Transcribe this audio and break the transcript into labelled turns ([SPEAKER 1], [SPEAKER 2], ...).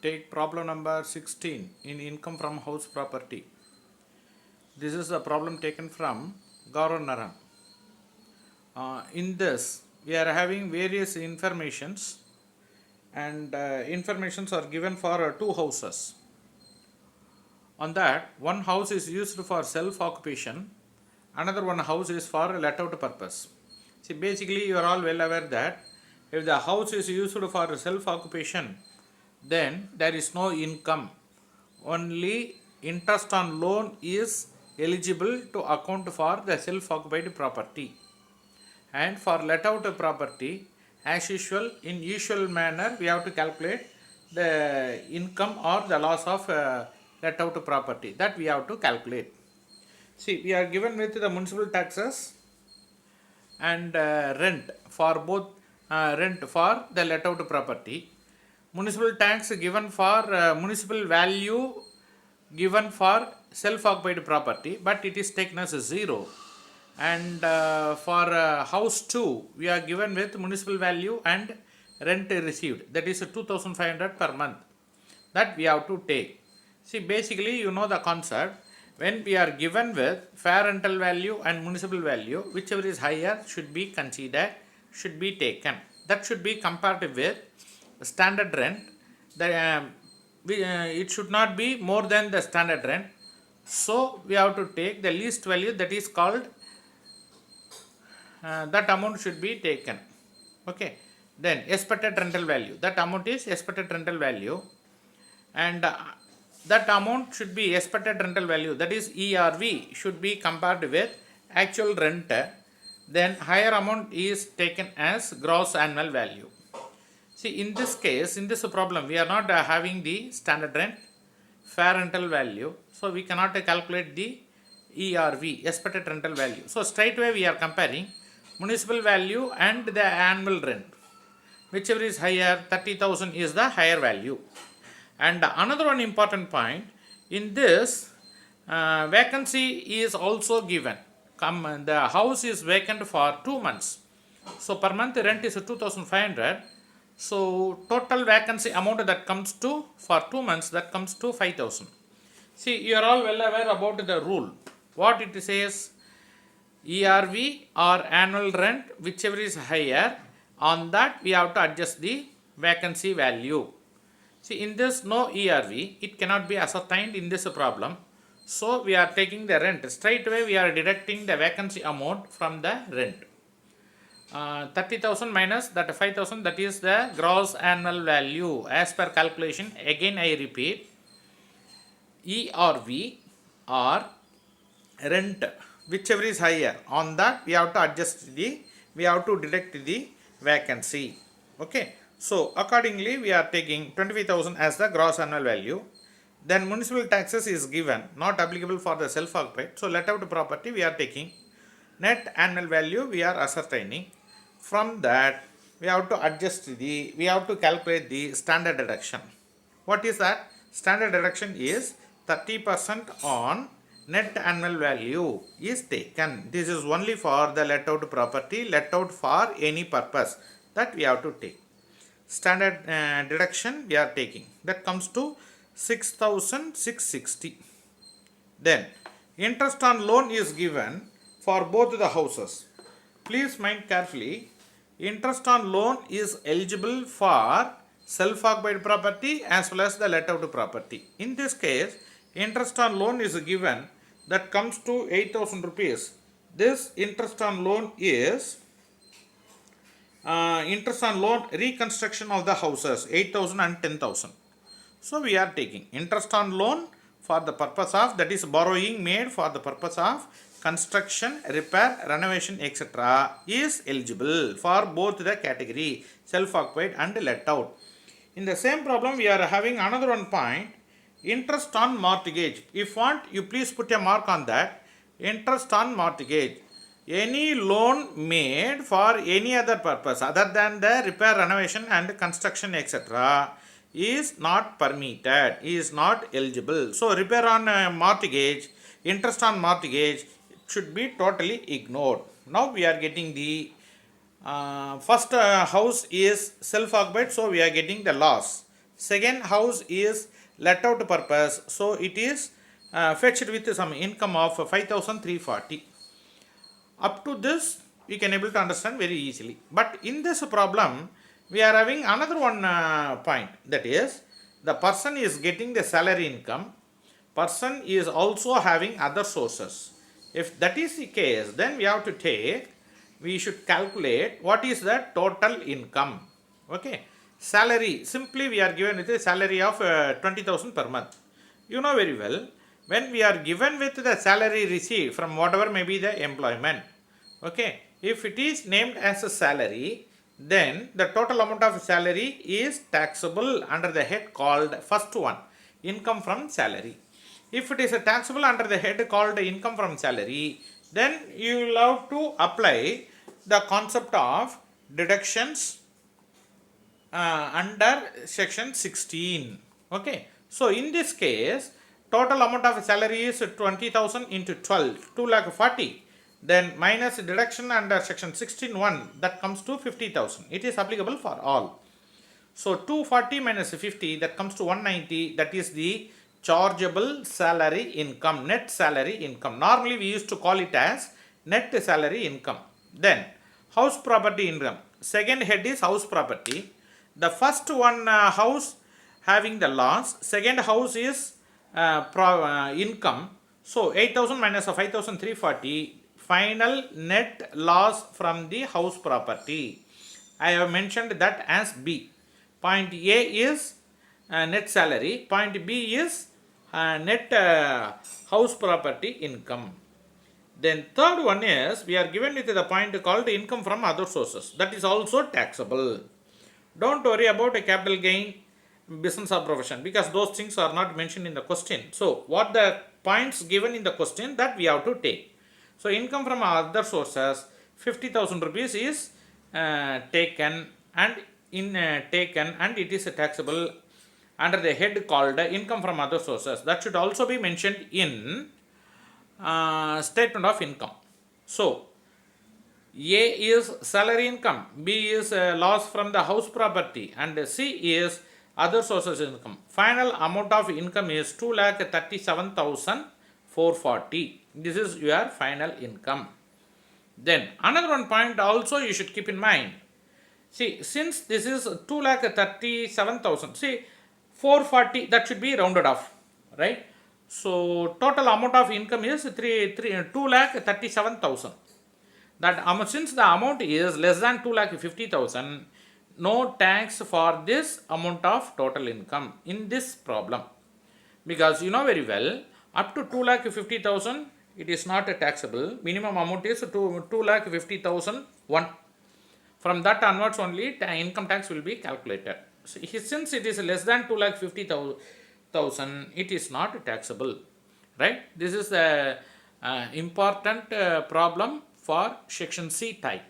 [SPEAKER 1] Take problem number 16 in income from house property. This is a problem taken from Gaurav Naran. In this, we are having various informations, and informations are given for two houses. On that, one house is used for self-occupation, another one house is for let-out purpose. See, basically, you are all well aware that if the house is used for self-occupation, then there is no income. Only interest on loan is eligible to account for the self-occupied property. And for let-out property, as usual, in usual manner, we have to calculate the income or the loss of let-out property. That we have to calculate. See, we are given with the municipal taxes and rent for both rent for the let-out property. Municipal tax given for municipal value given for self-occupied property, but it is taken as a 0. And for house 2, we are given with municipal value and rent received, that is 2500 per month, that we have to take. See, basically, you know the concept. When we are given with fair rental value and municipal value, whichever is higher should be considered, should be taken. That should be compared with standard rent. It should not be more than the standard rent. So we have to take the least value, that is called that amount should be taken. Okay. Then expected rental value. That amount is expected rental value, and that amount should be expected rental value, that is ERV, should be compared with actual rent. Then higher amount is taken as gross annual value. See, in this case, in this problem, we are not having the standard rent, fair rental value, so we cannot calculate the ERV, expected rental value. So straight away we are comparing municipal value and the annual rent. Whichever is higher, 30,000 is the higher value. And another one important point, in this vacancy is also given. The house is vacant for 2 months. So per month rent is 2500. So total vacancy amount that comes to for 2 months, that comes to 5000. See, you are all well aware about the rule. What it says, ERV or annual rent, whichever is higher, on that we have to adjust the vacancy value. See, in this no ERV, it cannot be ascertained in this problem. So we are taking the rent. Straight away we are deducting the vacancy amount from the rent. 30,000 minus that 5,000, that is the gross annual value as per calculation. Again I repeat, ERV or rent, whichever is higher, on that we have to adjust we have to deduct the vacancy. Okay. So accordingly we are taking 25,000 as the gross annual value. Then municipal taxes is given, not applicable for the self-occupied. So let out property we are taking. Net annual value we are ascertaining. From that we have to adjust we have to calculate the standard deduction. What is that? Standard deduction is 30% on net annual value is taken. This is only for the let out property, let out for any purpose, that we have to take. Standard deduction we are taking, that comes to 6,660. Then interest on loan is given for both the houses. Please mind carefully, interest on loan is eligible for self-occupied property as well as the let out property. In this case, interest on loan is given, that comes to 8,000 rupees. This interest on loan is interest on loan reconstruction of the houses, 8,000 and 10,000. So we are taking interest on loan for the purpose of, that is borrowing made for the purpose of construction, repair, renovation, etc. is eligible for both the category self-occupied and let out. In the same problem we are having another one point, interest on mortgage. If want, you please put a mark on that. Interest on mortgage, any loan made for any other purpose other than the repair, renovation and construction, etc. is not permitted, is not eligible. So repair on mortgage, interest on mortgage should be totally ignored. Now we are getting the first house is self-occupied, so we are getting the loss. Second house is let out purpose, so it is fetched with some income of 5340. Up to this we can able to understand very easily, but in this problem we are having another one point, that is the person is getting the salary income, person is also having other sources. If that is the case, then we should calculate what is the total income. Okay, salary, simply we are given with a salary of 20,000 per month. You know very well, when we are given with the salary received from whatever may be the employment, okay, if it is named as a salary, then the total amount of salary is taxable under the head called first one, income from salary. If it is a taxable under the head called income from salary, then you will have to apply the concept of deductions under section 16. Okay, so in this case total amount of salary is 20,000 into 12, 2,40,000, then minus deduction under section 16(1), that comes to 50,000. It is applicable for all. So 240 minus 50, that comes to 190, that is the chargeable salary income, net salary income. Normally we used to call it as net salary income. Then house property income, second head is house property. The first one house having the loss, second house is income. So 8,000 minus 5,340, final net loss from the house property. I have mentioned that as B. Point A is net salary, point B is net house property income. Then third one is we are given with the point called income from other sources, that is also taxable. Don't worry about a capital gain, business or profession, because those things are not mentioned in the question. So what the points given in the question, that we have to take. So income from other sources, 50,000 rupees is taken and it is taxable under the head called income from other sources. That should also be mentioned in statement of income. So A is salary income, B is loss from the house property, and C is other sources income. Final amount of income is 2,37,440. This is your final income. Then another one point also you should keep in mind. See, since this is 2,37,000, see 440, that should be rounded off, right? So total amount of income is 2,37,000. That since the amount is less than 2,50,000, no tax for this amount of total income in this problem, because you know very well up to 2,50,000 it is not a taxable. Minimum amount is 2,50,000 one. From that onwards only income tax will be calculated. So since it is less than 2,50,000, it is not taxable, right? This is the important problem for section C type.